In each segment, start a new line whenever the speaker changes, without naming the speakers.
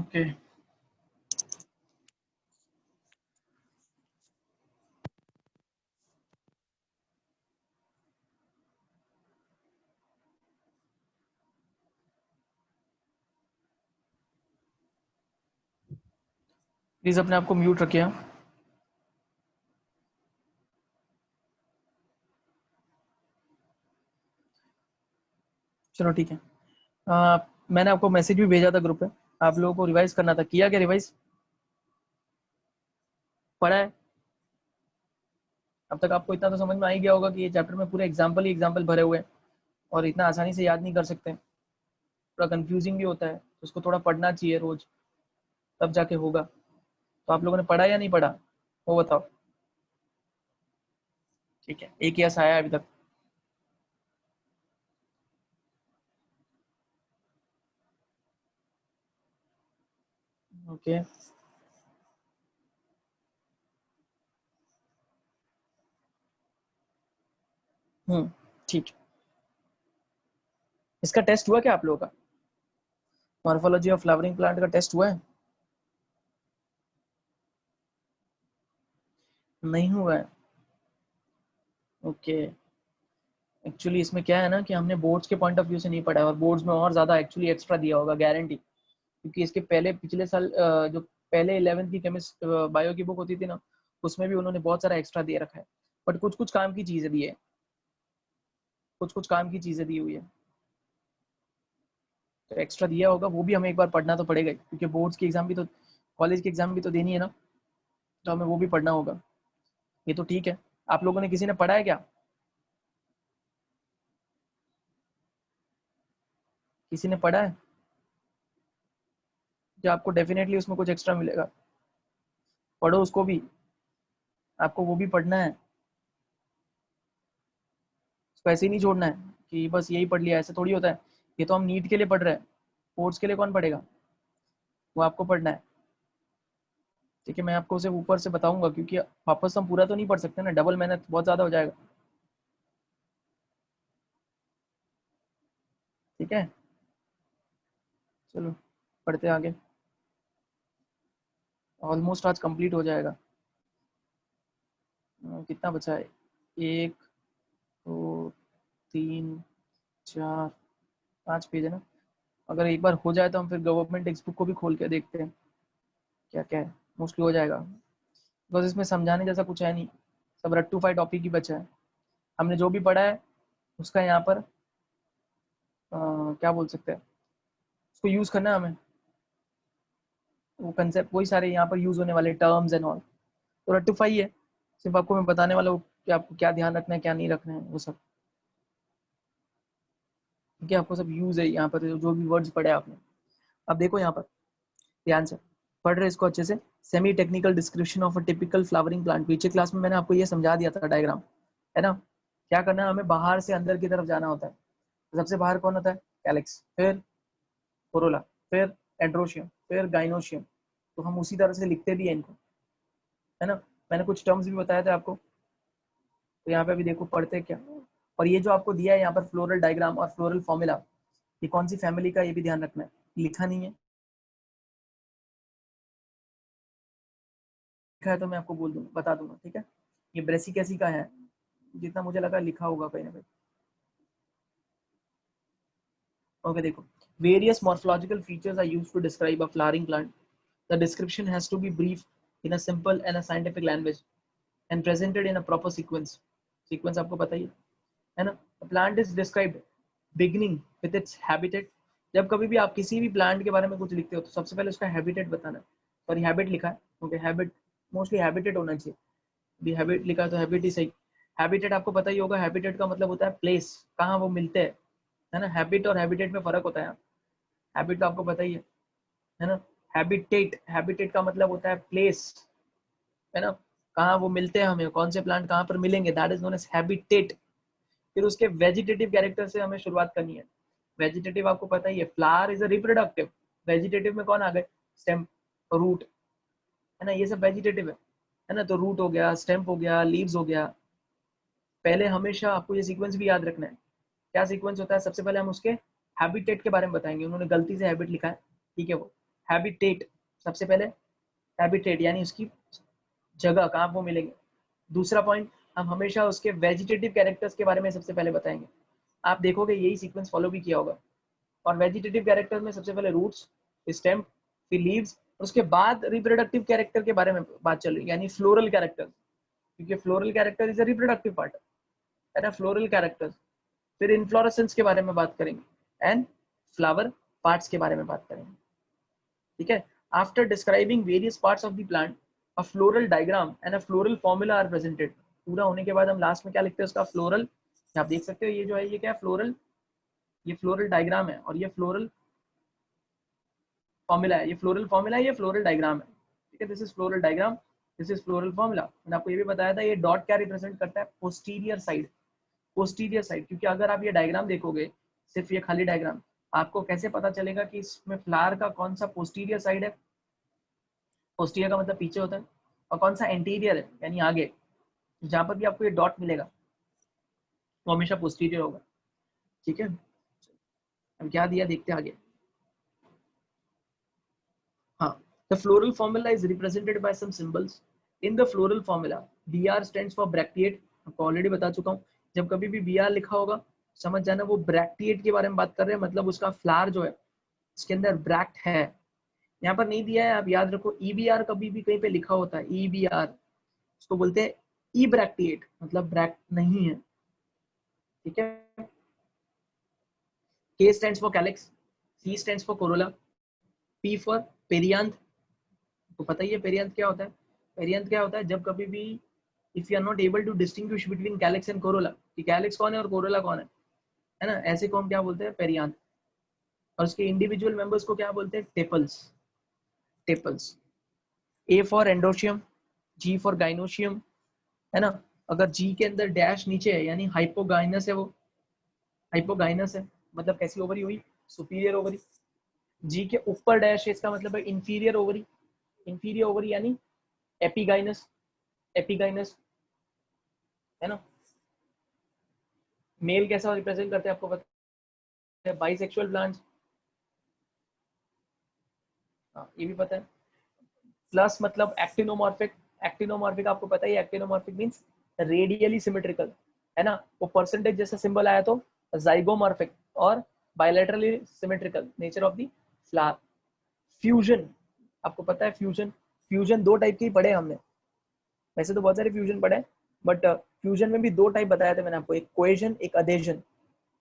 Okay please अपने आप को म्यूट रखिए। चलो ठीक है। मैंने आपको मैसेज भी भेजा था ग्रुप पे, आप लोगों को रिवाइज करना था, किया क्या रिवाइज? पढ़ा है? अब तक आपको इतना तो समझ में आ ही गया होगा कि ये चैप्टर में पूरे एग्जाम्पल ही एग्जाम्पल भरे हुए हैं और इतना आसानी से याद नहीं कर सकते, थोड़ा कंफ्यूजिंग भी होता है, तो उसको थोड़ा पढ़ना चाहिए रोज, तब जाके होगा। तो आप लोगों ने पढ़ा या नहीं पढ़ा, वो बताओ। ठीक है, एक यस आया अभी तक। ओके ठीक है। इसका टेस्ट हुआ क्या आप लोगों का? मॉर्फोलॉजी ऑफ फ्लावरिंग प्लांट का टेस्ट हुआ है? नहीं हुआ है? ओके। एक्चुअली इसमें क्या है ना कि हमने बोर्ड्स के पॉइंट ऑफ व्यू से नहीं पढ़ा है, और बोर्ड्स में और ज्यादा एक्चुअली एक्स्ट्रा दिया होगा, गारंटी। क्योंकि इसके पहले पिछले साल जो पहले 11th की केमिस्ट बायो की बुक होती थी ना, उसमें भी उन्होंने बहुत सारा एक्स्ट्रा दे रखा है। बट कुछ कुछ काम की चीजें भी है, कुछ कुछ काम की चीजें दी हुई है, तो एक्स्ट्रा दिया होगा, वो भी हमें एक बार पढ़ना तो पड़ेगा ही, क्योंकि बोर्ड्स की एग्जाम भी तो, कॉलेज की एग्जाम भी तो देनी है ना, तो हमें वो भी पढ़ना होगा। ये तो ठीक है। आप लोगों ने किसी ने पढ़ा है क्या? किसी ने पढ़ा है? जो आपको डेफिनेटली उसमें कुछ एक्स्ट्रा मिलेगा, पढ़ो उसको भी, आपको वो भी पढ़ना है। उसको ऐसे ही नहीं छोड़ना है कि बस यही पढ़ लिया, ऐसे थोड़ी होता है। ये तो हम नीट के लिए पढ़ रहे हैं, कोर्स के लिए कौन पढ़ेगा? वो आपको पढ़ना है। ठीक है, मैं आपको उसे ऊपर से बताऊंगा, क्योंकि वापस हम पूरा तो नहीं पढ़ सकते ना, डबल मेहनत बहुत ज़्यादा हो जाएगा। ठीक है, चलो पढ़ते हैं आगे। ऑलमोस्ट आज कंप्लीट हो जाएगा। कितना बचा है? एक, दो, तीन, चार, 5 पेज है ना। अगर एक बार हो जाए तो हम फिर गवर्नमेंट टेक्स्ट बुक को भी खोल के देखते हैं क्या क्या है, मोस्टली हो जाएगा। बस इसमें समझाने जैसा कुछ है नहीं, सब रट्टू फाई टॉपिक ही बचा है। हमने जो भी पढ़ा है उसका यहाँ पर क्या बोल सकते हैं, उसको यूज़ करना है हमें, वो कंसेप्ट वही सारे यहाँ पर यूज़ होने वाले टर्म्स एंड ऑल, तो रट्टू फाई है। सिर्फ आपको मैं बताने वाला हूँ कि आपको क्या ध्यान रखना है क्या नहीं रखना है, वो सब। ठीक है, आपको सब यूज़ है यहाँ पर, जो भी वर्ड्स पढ़े आपने। अब देखो यहाँ पर ध्यान से, पढ़ रहे इसको अच्छे से। Semi technical description of a typical flowering plant. पीछे क्लास में मैंने आपको ये समझा दिया था डायग्राम, है ना। क्या करना है हमें, बाहर से अंदर की तरफ जाना होता है। सबसे बाहर कौन होता है? कैलिक्स, फिर कोरोला, फिर एंड्रोशियम, फिर गाइनोशियम। तो हम उसी तरह से लिखते भी हैं इनको, है ना। मैंने कुछ टर्म्स भी बताए थे आपको, तो यहाँ पे भी देखो पढ़ते क्या। और ये जो आपको दिया है यहाँ पर फ्लोरल डायग्राम और फ्लोरल फॉर्मूला, ये कौन सी फैमिली का, ये भी ध्यान रखना है। लिखा नहीं है, लिखा है तो मैं आपको बोल दूंगा, बता दूंगा, ठीक है। ये ब्रेसिकेसी का है, जितना मुझे लगा लिखा होगा कहीं ना कहीं। ओके देखो, various morphological features are used to describe a flowering plant. The description has to be brief, in a simple and a scientific language, and presented in a proper sequence. Sequence आपको पता ही है ना। Plant is described beginning with its habitat. जब कभी भी आप किसी भी प्लांट के बारे में कुछ लिखते हो तो सबसे पहले उसका हैबिटेट बताना है। सॉरी, हैबिट लिखा है, ओके, हैबिट, मोस्टली हैबिटेट होना चाहिए। भी हैबिट लिखा तो हैबिट ही सही। हैबिटेट आपको पता ही होगा, हैबिटेट का मतलब होता है प्लेस, कहाँ वो मिलते हैं, है ना। हैबिट और हैबिटेट में फर्क होता है। हैबिट तो आपको पता ही है ना। हैबिटेट, हैबिटेट का मतलब होता है प्लेस, है ना, कहाँ वो मिलते हैं हमें, कौन से प्लांट कहाँ पर मिलेंगे, that is known as habitat. फिर उसके वेजिटेटिव कैरेक्टर से हमें शुरुआत करनी है। वेजिटेटिव आपको पता ही है, flower is a reproductive. Vegetative में कौन आ गए? स्टेम, रूट, है ना, ये सब वेजिटेटिव है ना। तो रूट हो गया, स्टेम हो गया, लीव्स हो गया। पहले हमेशा आपको ये सीक्वेंस भी याद रखना है। क्या सीक्वेंस होता है? सबसे पहले हम उसके हैबिटेट के बारे में बताएंगे। उन्होंने गलती से हैबिट लिखा है, ठीक है, वो हैबिटेट, सबसे पहले हैबिटेट यानी उसकी जगह कहाँ वो मिलेंगे। दूसरा पॉइंट, हम हमेशा उसके वेजिटेटिव कैरेक्टर्स के बारे में सबसे पहले बताएंगे। आप देखोगे यही सीक्वेंस फॉलो भी किया होगा। और वेजिटेटिव कैरेक्टर में सबसे पहले रूट्स, स्टेम, फिर लीव्स, उसके बाद रिप्रोडक्टिव कैरेक्टर के बारे में बात चल रही है, यानी फ्लोरल कैरेक्टर, क्योंकि floral character is a reproductive part है ना, फ्लोरल कैरेक्टर्स। फिर इन्फ्लोरेसेंस के बारे में बात करेंगे एंड फ्लावर पार्ट्स के बारे में बात करेंगे, ठीक है। After describing various parts of the plant, a floral diagram and a floral formula are presented. पूरा होने के बाद हम लास्ट में क्या लिखते हैं उसका फ्लोरल, आप देख सकते हो ये जो है ये क्या है, फ्लोरल, ये फ्लोरल डायग्राम है और ये फ्लोरल फॉर्मूला है, ये फ्लोरल फॉर्मूला है, ये फ्लोरल डायग्राम है, ठीक है। This is floral diagram, this is floral formula. मैंने आपको ये भी बताया था ये डॉट क्या रिप्रेजेंट करता है, पोस्टीरियर साइड, पोस्टीरियर साइड, क्योंकि अगर आप ये डायग्राम देखोगे, सिर्फ ये खाली डायग्राम, आपको कैसे पता चलेगा कि इसमें फ्लावर का कौन सा पोस्टीरियर साइड है, पोस्टीरियर का मतलब पीछे होता है, और कौन सा एंटीरियर है यानी आगे, जहां पर भी आपको ये डॉट मिलेगा वो हमेशा पोस्टीरियर होगा, ठीक है। अब क्या दिया देखते आगे। हाँ, the floral formula is represented by some symbols. In the floral formula, BR stands for bracteate. आपको ऑलरेडी बता चुका हूँ, जब कभी भी BR लिखा होगा समझ जाना वो ब्रैक्टिएट के बारे में बात कर रहे हैं, मतलब उसका फ्लावर जो है इसके अंदर ब्रैक्ट है। यहाँ पर नहीं दिया है, आप याद रखो EBR कभी भी कहीं पे लिखा होता है EBR, उसको बोलते हैं ई ब्रैक्टिएट, मतलब ब्रैक्ट नहीं है, ठीक है। K stands for calyx, C stands for corolla, P for perianth। तो पता ही है पेरियंथ क्या होता है, पेरियंथ क्या होता है, जब कभी भी if you are not able to distinguish between calyx and corolla, कि कैलिक्स कौन है और कोरोला कौन है ना, ऐसे को हम क्या बोलते हैं, पेरियंथ। और उसके इंडिविजुअल मेंबर्स को क्या बोलते हैं, tepals, tepals. A for androecium, G for gynoecium, है ना। अगर जी के अंदर डैश नीचे है यानी हाइपोगाइनस है, वो हाइपोगाइनस है, मतलब कैसी ओवरी हुई, सुपीरियर ओवरी। जी के ऊपर डैश है इसका मतलब है इंफीरियर ओवरी, इंफीरियर ओवरी यानी एपिगाइनस, एपिगाइनस, है ना। मेल कैसा रिप्रेजेंट करते हैं आपको पता है, बाइसेक्सुअल प्लांट्स, हाँ ये भी पता है। प्लस मतलब एक्टिनोमॉर्फिक, एक्टिनोमॉर्फिक आपको पता ही, एक्टिनोमॉर्फिक मींस रेडियली सिमेट्रिकल, है ना। वो परसेंटेज जैसा सिंबल आया तो जाइगोमॉर्फिक, और bilaterally symmetrical nature of the flower. Fusion, आपको पता है फ्यूजन, फ्यूजन दो टाइप के ही पढ़े हमने, वैसे तो बहुत सारे फ्यूजन पढ़े हैं, बट फ्यूजन में भी दो टाइप बताया था मैंने आपको, एक कोहेजन एक adhesion.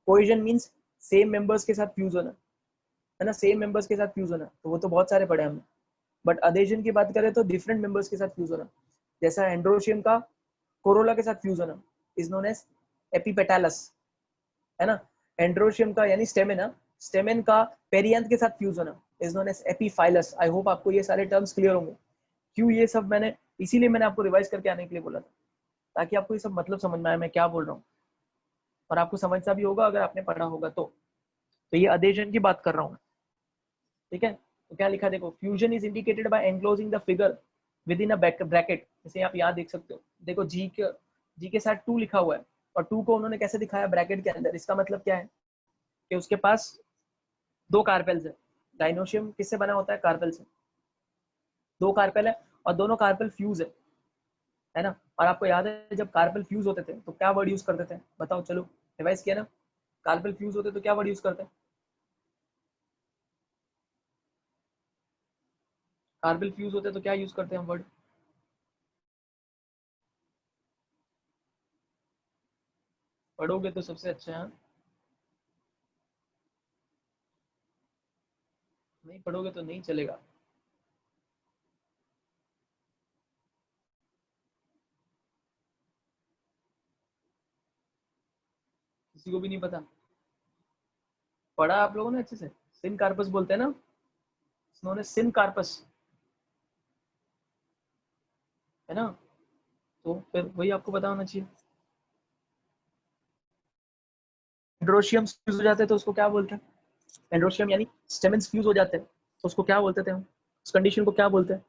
Cohesion means same members के साथ फ्यूज होना, है ना, सेम मेंबर्स के साथ फ्यूज होना, तो वो तो बहुत सारे पढ़े हमने। बट अडेजन की बात करें तो डिफरेंट मेंबर्स के साथ फ्यूज होना, जैसा एंड्रोशियम का कोरोला के साथ फ्यूज होना इज नोन एज एपिपेटालस, है ना। एंड्रोशियम का यानी स्टेमेना, स्टेमेन का पेरियंथ के साथ फ्यूज होना is known as epiphyllous. I hope आपको ये सारे टर्म्स क्लियर होंगे। क्यों ये सब मैंने, इसीलिए मैंने आपको रिवाइज करके आने के लिए बोला था, ताकि आपको ये सब मतलब समझ में आए मैं क्या बोल रहा हूँ, और आपको समझता भी होगा अगर आपने पढ़ा होगा तो ये अडेजन की बात कर रहा हूँ, ठीक है। तो क्या लिखा देखो, fusion is indicated by enclosing the figure with in a bracket, जैसे आप यहाँ देख सकते हो, देखो जी के साथ 2 लिखा हुआ है, और 2 को उन्होंने कैसे दिखाया, ब्रैकेट के अंदर। इसका मतलब क्या है कि उसके पास 2 कार्पेल्स है। डायनोशियम किससे बना होता है, कार्पेल से, 2 कार्पेल है और दोनों कार्पेल फ्यूज है ना। और आपको याद है जब कार्पेल फ्यूज होते थे तो क्या वर्ड यूज करते थे, बताओ, चलो रिवाइज किया ना। कार्पेल फ्यूज होते तो क्या वर्ड यूज करते हैं, कार्पेल फ्यूज होते तो क्या यूज करते हैं हम वर्ड, पढ़ोगे तो सबसे अच्छा है, नहीं पढ़ोगे तो नहीं चलेगा। किसी को भी नहीं पता, पढ़ा आप लोगों ने अच्छे से, सिन कार्पस बोलते हैं ना, उन्होंने सिन कार्पस, है ना। तो फिर वही आपको पता होना चाहिए। एंड्रोशियम फ्यूज हो जाते हैं तो उसको क्या बोलते हैं, एंड्रोशियम यानी स्टेमेंस फ्यूज हो जाते हैं तो उसको क्या बोलते थे हम, उस कंडीशन को क्या बोलते हैं,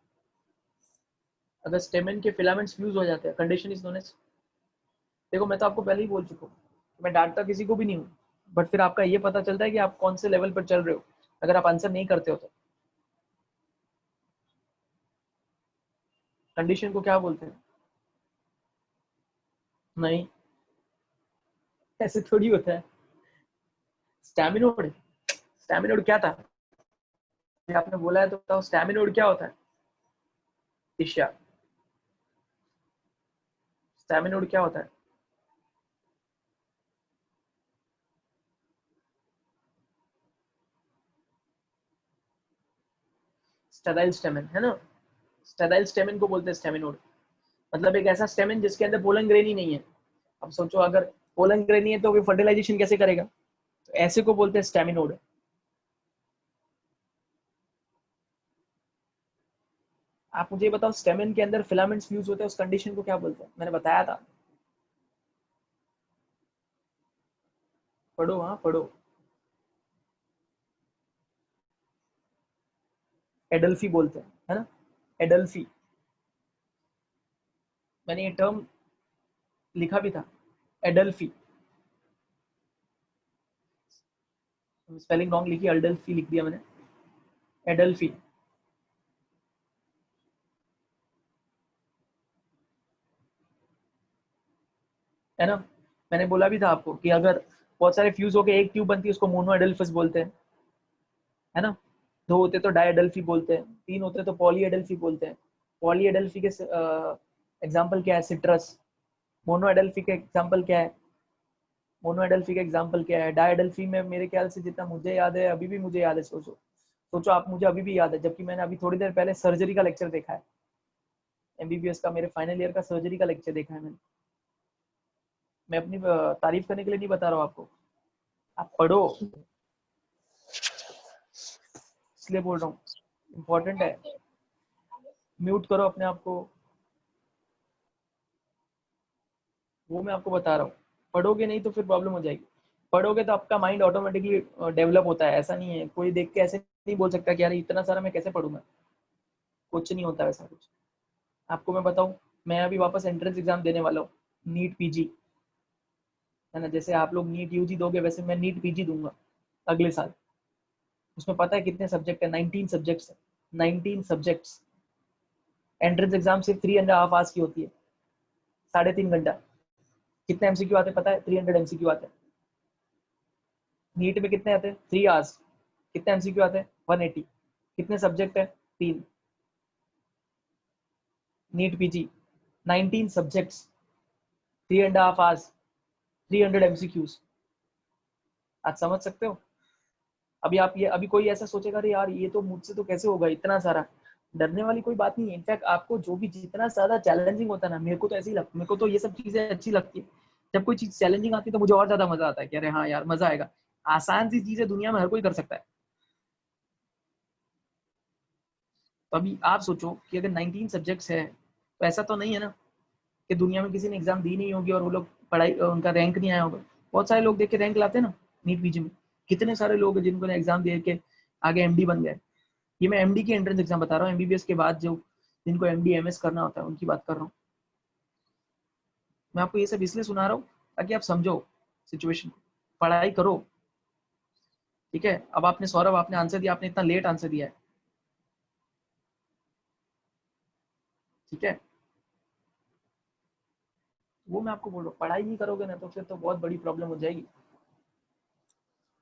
अगर स्टेमेन के फिलामेंट्स फ्यूज हो जाते हैं, कंडीशन इज नोन एज। देखो मैं तो आपको पहले ही बोल चुका हूँ, मैं डांटता किसी को भी नहीं हूँ, बट फिर आपका ये पता चलता है कि आप कौन से लेवल पर चल रहे हो अगर आप आंसर नहीं करते हो तो। कंडीशन को क्या बोलते हैं? नहीं, ऐसे थोड़ी होता है। स्टैमिनोड, स्टैमिनोड क्या था? ये आपने बोला है तो बताओ, स्टैमिनोड क्या होता है? ईशा, स्टैमिनोड क्या होता है? स्टेराइल स्टेमन है ना, स्टेराइल स्टेमन को बोलते हैं स्टेमिनोड। मतलब एक ऐसा स्टेमन जिसके अंदर पोलन ग्रेन ही नहीं है। अब सोचो, अगर पोलन ग्रेन नहीं है तो वो फर्टिलाइजेशन कैसे करेगा? तो ऐसे को बोलते हैं स्टेमिनोड। आप मुझे बताओ, स्टेमन के अंदर फिलामेंट्स फ्यूज होते हैं, उस कंडीशन को क्या बोलते हैं? मैंने बताया था, पढ़ो, हाँ पढ़ो। एडल्फी बोलते हैं, है ना, एडल्फी। मैंने ये टर्म लिखा भी था, एडल्फी। स्पेलिंग रॉन्ग लिखी, अडल्फी लिख दिया मैंने, एडल्फी, है ना। मैंने बोला भी था आपको कि अगर बहुत सारे फ्यूज होकर एक ट्यूब बनती है उसको मोनो एडल्फस बोलते हैं, है ना। दो होते तो डाई एडल्फी बोलते हैं, तीन होते तो पॉली एडल्फी बोलते हैं। पॉली एडल्फी के एग्जाम्पल क्या है? सिट्रस। मोनो एडल्फी के एग्जाम्पल क्या है? मोनो एडल्फी का एग्जाम्पल क्या है? डाई एडल्फी में मेरे ख्याल से जितना मुझे याद है, अभी भी मुझे याद है, सोचो सोचो आप, मुझे अभी भी याद है, जबकि मैंने अभी थोड़ी देर पहले सर्जरी का लेक्चर देखा है, एमबीबीएस का, मेरे फाइनल ईयर का सर्जरी का लेक्चर देखा है मैंने। मैं अपनी तारीफ करने के लिए नहीं बता रहा हूँ आपको, आप पढ़ो, इसलिए बोल रहा हूँ, इम्पोर्टेंट है। म्यूट करो अपने आप को, वो मैं आपको बता रहा हूँ। पढ़ोगे नहीं तो फिर प्रॉब्लम हो जाएगी। पढ़ोगे तो आपका माइंड ऑटोमेटिकली डेवलप होता है, ऐसा नहीं है, कोई देख के ऐसे नहीं बोल सकता कि यार इतना सारा मैं कैसे पढ़ूंगा। कुछ नहीं होता वैसा कुछ। आपको मैं बताऊं, मैं अभी वापस एंट्रेंस एग्जाम देने वाला हूँ, नीट पीजी, है ना। जैसे आप लोग नीट यूजी दोगे, वैसे मैं नीट पीजी दूंगा अगले साल। उसमें पता है कितने सब्जेक्ट है? 19 सब्जेक्ट्स है, 19 सब्जेक्ट्स। एंट्रेंस एग्जाम सिर्फ 3.5 आवर्स की होती है, 3.5 घंटा। कितने एमसीक्यू आते हैं पता है? 300 एमसीक्यू आते हैं। नीट में कितने आते हैं? 3 आवर्स। कितने एमसीक्यू आते हैं? 180। कितने सब्जेक्ट है? 3। NEET PG 19 subjects, 3.5 hours, 300 MCQs. आज समझ सकते हो? अभी आप ये, अभी कोई ऐसा सोचेगा अरे यार ये तो मुझसे तो कैसे होगा इतना सारा। डरने वाली कोई बात नहीं है। इनफैक्ट आपको जो भी जितना ज्यादा चैलेंजिंग होता है ना, मेरे को तो ऐसे ही लगता, मेरे को तो ये सब चीजें अच्छी लगती है। जब कोई चीज चैलेंजिंग आती है तो मुझे और ज्यादा मजा आता है कि अरे हाँ यार मजा आएगा। आसान सी चीजें दुनिया में हर कोई कर सकता है। तो अभी आप सोचो कि अगर 19 सब्जेक्ट्स है, तो ऐसा तो नहीं है ना कि दुनिया में किसी ने एग्जाम दी नहीं होगी और वो लोग पढ़ाई उनका रैंक नहीं आया होगा। बहुत सारे लोग देख के रैंक लाते हैं ना नीट पीजी में। कितने सारे लोग हैं जिनको एग्जाम दे के आगे एमडी बन गए। ये मैं एमडी की एंट्रेंस एग्जाम बता रहा हूँ, एमबीबीएस के बाद जो जिनको एमडी एमएस करना होता है उनकी बात कर रहा हूँ। मैं आपको ये सब इसलिए सुना रहा हूँ ताकि आप समझो सिचुएशन को, पढ़ाई करो। ठीक है, अब आपने, सौरभ आपने आंसर दिया, आपने इतना लेट आंसर दिया है। ठीक है, वो मैं आपको बोल रहा हूँ, पढ़ाई नहीं करोगे ना तो फिर तो बहुत बड़ी प्रॉब्लम हो जाएगी।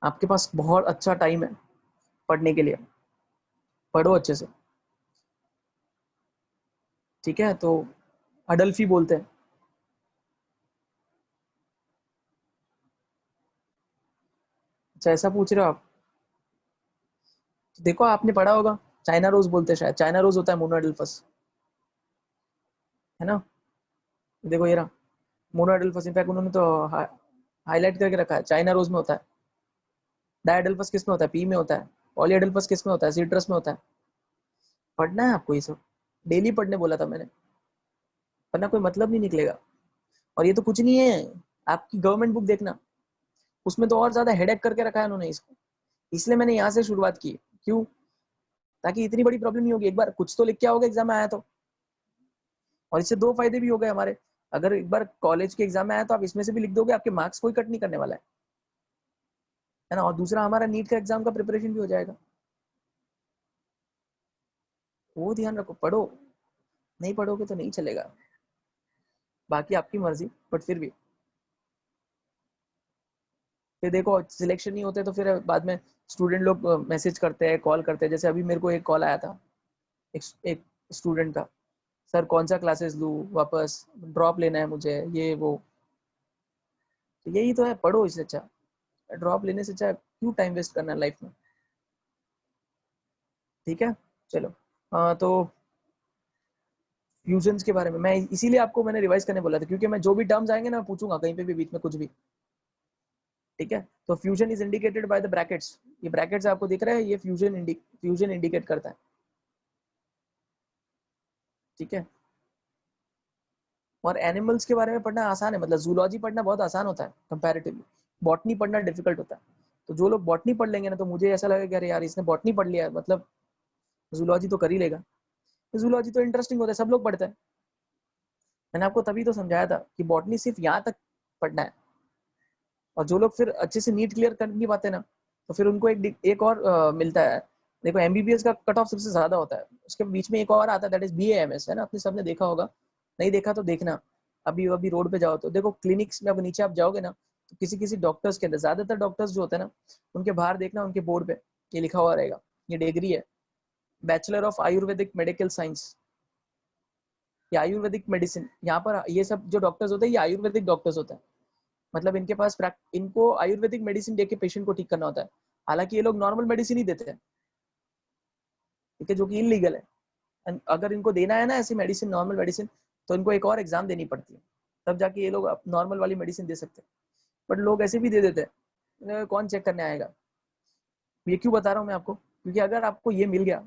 आपके पास बहुत अच्छा टाइम है पढ़ने के लिए, पढ़ो अच्छे से। ठीक है, तो अडल्फी बोलते हैं। अच्छा, ऐसा पूछ रहे हो आप? तो देखो, आपने पढ़ा होगा, चाइना रोज बोलते हैं, शायद चाइना रोज होता है मोनोएडल्फस, है ना। देखो ये रहा मोनोएडल्फस। इनफैक्ट उन्होंने तो हाईलाइट करके रखा है, चाइना रोज में होता है। डायडल्फस किस में होता है? पी में होता है। पॉलीएडल्फस किस में होता है? सीट्रस में होता है। पढ़ना है आपको ये सब, डेली पढ़ने बोला था मैंने, वरना कोई मतलब नहीं निकलेगा। और ये तो कुछ नहीं है, आपकी गवर्नमेंट बुक देखना, उसमें तो और ज्यादा हेडेक करके रखा है उन्होंने इसको। इसलिए मैंने यहाँ से शुरुआत की। क्यों? ताकि इतनी बड़ी प्रॉब्लम नहीं होगी, एक बार कुछ तो लिख के आओगे एग्जाम में आया तो। और इससे दो फायदे भी हो गए हमारे। अगर एक बार कॉलेज के एग्जाम में आया तो आप इसमें से भी लिख दोगे, आपके मार्क्स कोई कट नहीं करने वाला है ना। और दूसरा, हमारा नीट का एग्जाम का प्रिपरेशन भी हो जाएगा। वो ध्यान रखो, पढ़ो। नहीं पढ़ोगे तो नहीं चलेगा, बाकी आपकी मर्जी, बट फिर देखो सिलेक्शन नहीं होते तो फिर बाद में स्टूडेंट लोग मैसेज करते हैं, कॉल करते हैं। जैसे अभी मेरे को एक कॉल आया था एक स्टूडेंट का, सर कौन सा क्लासेस लूँ, वापस ड्रॉप लेना है मुझे, ये वो। तो यही तो है, पढ़ो, इससे अच्छा ड्रॉप लेने से अच्छा क्यों टाइम वेस्ट करना है लाइफ में। ठीक है, चलो। तो फ्यूजन्स के बारे में मैं इसीलिए आपको मैंने रिवाइज करने बोला था, क्योंकि मैं जो भी टर्म्स आएंगे ना पूछूंगा कहीं पे भी बीच में कुछ भी। ठीक है, तो fusion is indicated by the brackets. ये ब्रैकेट्स आपको दिख रहा है, ये फ्यूजन इंडिकेट करता है। ठीक है, और एनिमल्स के बारे में पढ़ना आसान है, मतलब जूलॉजी पढ़ना बहुत आसान होता है कंपैरेटिवली, बॉटनी पढ़ना डिफिकल्ट होता है। तो जो लोग बॉटनी पढ़ लेंगे ना, तो मुझे ऐसा लगेगा अरे यार इसने बॉटनी पढ़ लिया है, मतलब जूलॉजी तो कर ही लेगा। जूलॉजी तो इंटरेस्टिंग होता है, सब लोग पढ़ते हैं। मैंने आपको तभी तो समझाया था कि बॉटनी सिर्फ यहाँ तक पढ़ना है, और जो लोग फिर अच्छे से नीट क्लियर कर नहीं पाते ना, तो फिर उनको एक और मिलता है। देखो एमबीबीएस का कट ऑफ सबसे ज्यादा होता है, उसके बीच में एक और आता है, दैट इज बीएएमएस, है ना, अपने सबने देखा होगा, नहीं देखा तो देखना। अभी अभी रोड पे जाओ तो देखो क्लिनिक्स में, अब नीचे आप जाओगे ना, तो किसी किसी डॉक्टर्स के अंदर, ज्यादातर डॉक्टर्स जो होते हैं ना, उनके बाहर देखना, उनके बोर्ड पे ये लिखा हुआ रहेगा, ये डिग्री है, bachelor of Ayurvedic medical science या आयुर्वेदिक मेडिसिन। यहाँ पर ये सब जो डॉक्टर्स होते हैं, ये आयुर्वेदिक डॉक्टर्स होते हैं, मतलब इनके पास इनको आयुर्वेदिक मेडिसिन देके पेशेंट को ठीक करना होता है। हालांकि ये लोग नॉर्मल मेडिसिन ही देते हैं, ठीक है, जो कि इलीगल है। अगर इनको देना है ना ऐसी मेडिसिन, नॉर्मल मेडिसिन, तो इनको एक और एग्जाम देनी पड़ती है, तब जाके ये लोग नॉर्मल वाली मेडिसिन दे सकते हैं। बट लोग ऐसे भी दे देते हैं, कौन चेक करने आएगा। ये क्यों बता रहा हूँ मैं आपको, क्योंकि अगर आपको ये मिल गया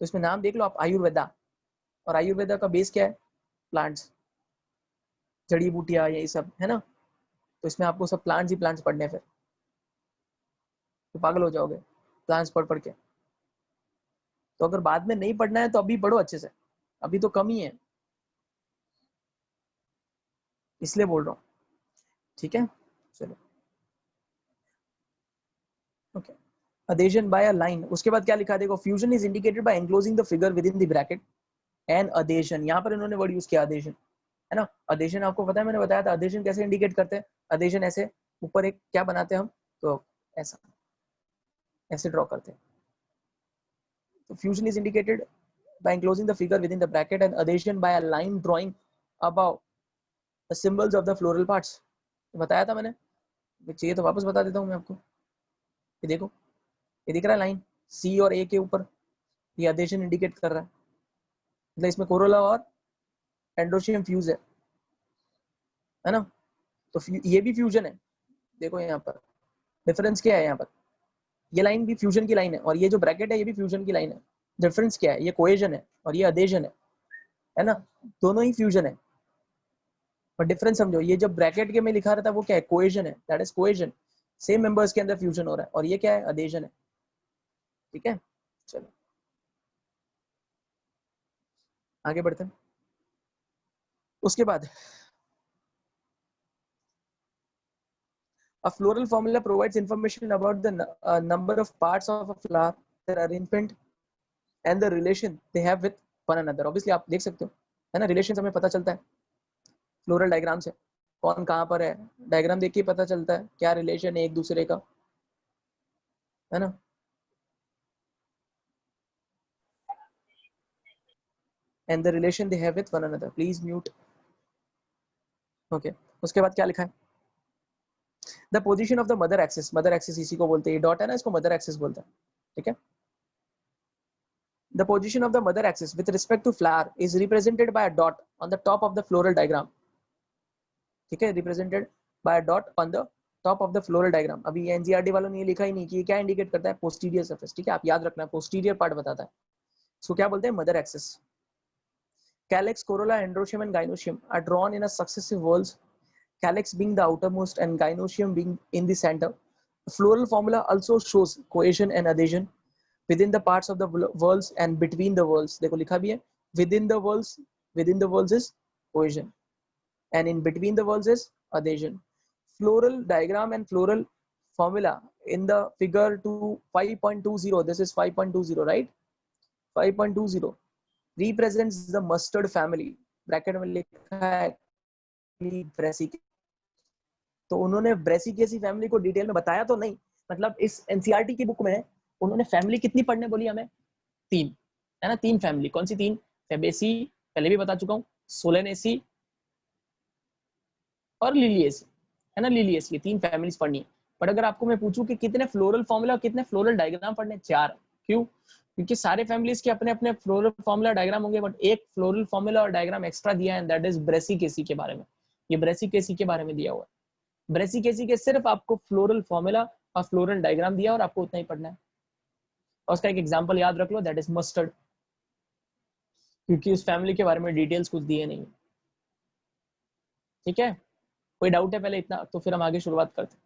तो इसमें नाम देख लो आप, आयुर्वेदा, और आयुर्वेदा का बेस क्या है, प्लांट्स, जड़ी बूटियां, यही सब है ना। तो इसमें आपको सब प्लांट्स ही प्लांट्स पढ़ने, फिर तो पागल हो जाओगे प्लांट्स पढ़ पढ़ के। तो अगर बाद में नहीं पढ़ना है तो अभी पढ़ो अच्छे से, अभी तो कम ही है, इसलिए बोल रहा हूँ। ठीक है, चलो, okay. adhesion by a line, उसके बाद क्या लिखा, देखो fusion is indicated by enclosing the figure with in the bracket and adhesion, यहाँ पर इन्होंने वर्ड यूज किया adhesion, है ना। adhesion आपको पता है, मैंने बताया था adhesion कैसे इंडिकेट करते हैं। adhesion ऐसे ऊपर एक क्या बनाते हैं हम, तो ऐसा ऐसे ड्रॉ करते हैं। तो fusion is indicated by enclosing the figure within the bracket and adhesion by a line drawing above the symbols of the floral parts, बताया था मैंने, चाहिए तो वापस बता देता हूँ मैं आपको। ये देखो, ये दिख रहा है लाइन सी और ए के ऊपर, ये adhesion इंडिकेट कर रहा है, मतलब इसमें कोरोला और एंड्रोशियम फ्यूज है ना। तो ये भी फ्यूजन है, देखो यहाँ पर डिफरेंस क्या है, यहाँ पर ये लाइन भी फ्यूजन की लाइन है, और ये जो ब्रैकेट है ये भी फ्यूजन की लाइन है। डिफरेंस क्या है, ये कोहेजन है और ये अडेजन है ना, दोनों ही फ्यूजन है। और डिफरेंस समझो, ये जब ब्रैकेट के में लिखा रहता है वो क्या है, कोहेजन है, that is cohesion, same members के अंदर फ्यूजन हो रहा है, और ये क्या है, अडेजन है। ठीक है, चलो आगे बढ़ते हैं। उसके बाद a floral formula provides information about the number of parts of a flower, their arrangement and the relation they have with one another। obviously आप देख सकते हो, है ना, रिलेशन हमें पता चलता है फ्लोरल डायग्राम से, कौन कहाँ पर है, डायग्राम देख के पता चलता है क्या रिलेशन है एक दूसरे का, है ना। And the relation they have with one another, please mute. Okay, उसके बाद क्या लिखा है, the position of the mother axis, mother axis इसी को बोलते हैं, डॉट है ना, इसको मदर एक्सिस बोलते हैं। ठीक है, the position of the mother axis with respect to flower is represented by a dot on the top of the floral diagram. ठीक है, represented by a dot on the top of the floral diagram. अभी NCERT वालों ने ये लिखा ही नहीं कि ये क्या इंडिकेट करता है, पोस्टीरियर सरफेस। ठीक है, आप याद रखना, पोस्टीरियर पार्ट बताता है, इसको क्या बोलते हैं, mother axis. Calyx, corolla, androecium, and gynoecium are drawn in a successive whorls, calyx being the outermost and gynoecium being in the center. The floral formula also shows cohesion and adhesion within the parts of the whorls and between the whorls. देखो लिखा भी है, within the whorls is cohesion, and in between the whorls is adhesion. Floral diagram and floral formula in the figure to 5.20. This is 5.20, right? 5.20. represents the mustard family, bracket में लिखा है Brassicaceae. तो उन्होंने Brassicaceae family को detail में बताया तो नहीं, मतलब इस एनसीईआरटी की बुक में उन्होंने फैमिली कितनी पढ़ने बोली हमें? 3, है ना? 3 फैमिली। कौन सी 3? फेबेसी, पहले भी बता चुका हूँ, सोलेनेसी और लिलिएसी, है ना? लिलिएसी, 3 फैमिलीज पढ़नी है। पर अगर आपको मैं पूछूं कि कितने फ्लोरल फॉर्मूला और कितने फ्लोरल डायग्राम पढ़ने? 4। क्यों? क्योंकि सारे फैमिलीज के अपने अपने फ्लोरल फॉर्मूला डायग्राम होंगे, बट एक फ्लोरल फॉर्मूला और डायग्राम एक्स्ट्रा दिया है, दैट इज ब्रेसिकेसी के बारे में। ये ब्रेसिकेसी के बारे में दिया हुआ है। ब्रेसिकेसी के सिर्फ आपको फ्लोरल फॉर्मूला और फ्लोरल डायग्राम दिया और आपको उतना ही पढ़ना है। और उसका एक एग्जांपल याद रख लो, दैट इज मस्टर्ड, क्योंकि उस फैमिली के बारे में डिटेल्स कुछ दिए नहीं। ठीक है, कोई डाउट है पहले इतना? तो फिर हम आगे शुरुआत करते हैं।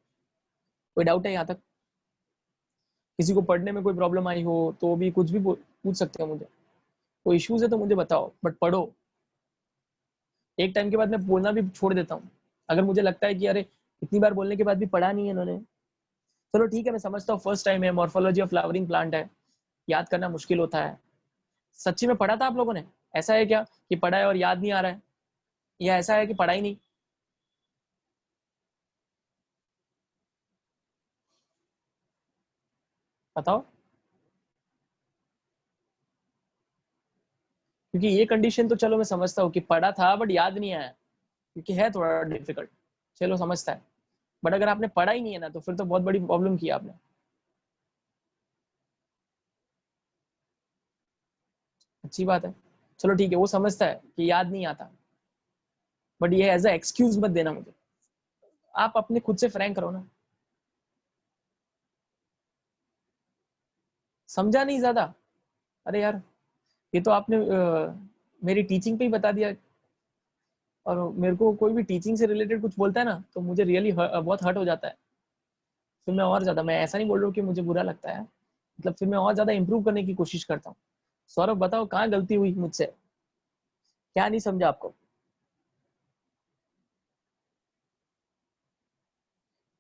कोई डाउट है यहाँ तक? किसी को पढ़ने में कोई प्रॉब्लम आई हो तो भी कुछ भी पूछ सकते हो मुझे। कोई इश्यूज है तो मुझे बताओ, बट पढ़ो। एक टाइम के बाद मैं बोलना भी छोड़ देता हूँ, अगर मुझे लगता है कि अरे इतनी बार बोलने के बाद भी पढ़ा नहीं है इन्होंने। चलो ठीक है, मैं समझता हूँ फर्स्ट टाइम है, मॉर्फोलॉजी ऑफ फ्लावरिंग प्लांट है, याद करना मुश्किल होता है। सच्ची में पढ़ा था आप लोगों ने? ऐसा है क्या कि पढ़ा है और याद नहीं आ रहा है, या ऐसा है कि पढ़ा ही नहीं? बताओ, क्योंकि ये कंडीशन तो चलो मैं समझता हूँ कि पढ़ा था बट याद नहीं आया, क्योंकि है थोड़ा डिफिकल्ट, चलो समझता है। बट अगर आपने पढ़ा ही नहीं है ना, तो फिर तो बहुत बड़ी प्रॉब्लम की आपने। अच्छी बात है, चलो ठीक है, वो समझता है कि याद नहीं आता, बट ये एज अ एक्सक्यूज मत देना मुझे। आप अपने खुद से फ्रैंक करो ना। समझा नहीं ज्यादा? अरे यार, ये तो आपने मेरी टीचिंग पे ही बता दिया। और मेरे को कोई भी टीचिंग से रिलेटेड कुछ बोलता है ना, तो मुझे रियली बहुत हर्ट हो जाता है। फिर मैं और ज्यादा, मैं ऐसा नहीं बोल रहा हूँ कि मुझे बुरा लगता है, मतलब फिर मैं और ज्यादा इंप्रूव करने की कोशिश करता हूँ। सौरभ बताओ, कहाँ गलती हुई मुझसे? क्या नहीं समझा आपको?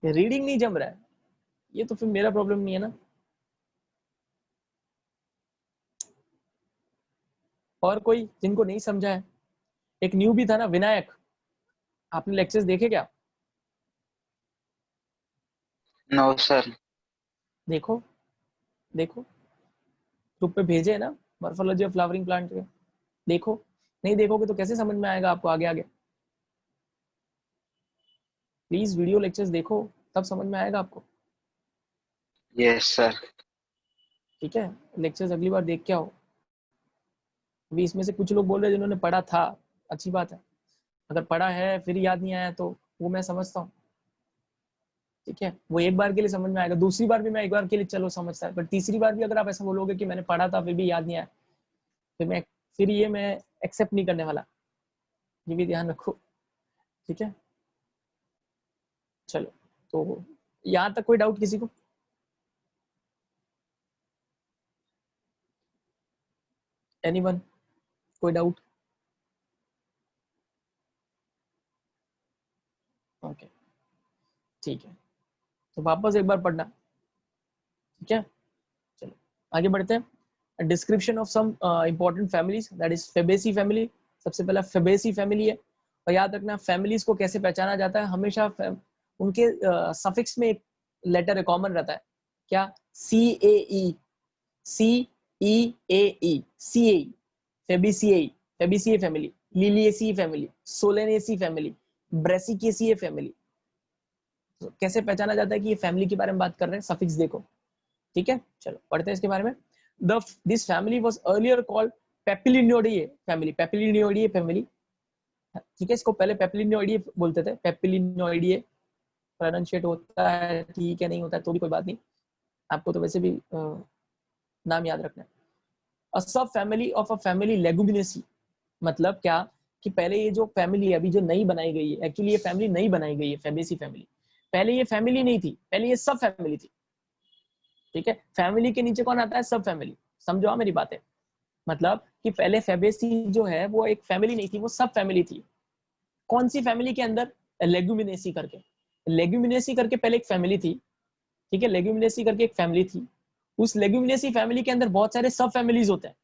रीडिंग नहीं जम रहा है, ये तो फिर मेरा प्रॉब्लम नहीं है ना। और कोई जिनको नहीं समझा है? एक न्यू भी था ना, विनायक, आपने लेक्चर्स देखे क्या?
No sir.
देखो, देखो, ग्रुप पे भेजे है ना, मॉर्फोलॉजी ऑफ फ्लावरिंग प्लांट के। देखो, नहीं देखोगे तो कैसे समझ में आएगा आपको आगे आगे? प्लीज वीडियो लेक्चर्स देखो, तब समझ में आएगा आपको।
Yes sir.
ठीक है, लेक्चर्स अगली बार देख के आओ। अभी इसमें से कुछ लोग बोल रहे हैं जिन्होंने पढ़ा था, अच्छी बात है। अगर पढ़ा है फिर याद नहीं आया तो वो मैं समझता हूँ। ठीक है, वो एक बार के लिए समझ में आएगा, दूसरी बार भी मैं एक बार के लिए चलो समझता है, पर तीसरी बार भी अगर आप ऐसा बोलोगे कि मैंने पढ़ा था फिर भी याद नहीं आया, फिर ये मैं एक्सेप्ट नहीं करने वाला। ये भी ध्यान रखो। ठीक है, चलो, तो यहाँ तक कोई डाउट किसी को? एनीवन, कोई डाउट? ओके, ठीक है, तो वापस एक बार पढ़ना। ठीक है, चलो आगे बढ़ते हैं। Description of some important families, that is Fabaceae family. सबसे पहला फेबेसी फैमिली है, और याद रखना फैमिलीज को कैसे पहचाना जाता है, हमेशा उनके सफिक्स में एक लेटर कॉमन रहता है। क्या? C A E, C E A E, C A, Fabaceae, Fabaceae family, Liliaceae family, Solanaceae family, Brassicaceae family. तो कैसे पहचाना जाता है कि ये फैमिली के बारे में बात कर रहे हैं? सफिक्स देखो। ठीक है, चलो पढ़ते हैं इसके बारे में। This family was earlier called Papilionoideae family, Papilionoideae family. ठीक है, इसको पहले पेपिलिनियोइडे बोलते थे, पेपिलिनियोइडे प्रोनाउंशिएट होता है ठीक है, नहीं होता है तो भी कोई बात नहीं, आपको तो वैसे भी नाम याद रखना है। अ सब family of a family Leguminosae, मतलब क्या कि पहले ये जो फैमिली अभी जो नई बनाई गई है, एक्चुअली ये फैमिली नई बनाई गई है, फेबेसी फैमिली। पहले ये फैमिली नहीं थी, पहले ये सब फैमिली थी। ठीक है, फैमिली के नीचे कौन आता है? सब फैमिली। समझो मेरी बातें, मतलब कि पहले फेबेसी जो है वो एक फैमिली नहीं थी, वो सब फैमिली थी। कौन सी फैमिली के अंदर? लेग्यूमिनेसी करके, लेग्यूमिनेसी करके पहले एक फैमिली थी। ठीक है, लेग्यूमिनेसी करके एक फैमिली थी। उस लेग्यूमिनेसी फैमिली के अंदर बहुत सारे सब फैमिलीज होते हैं।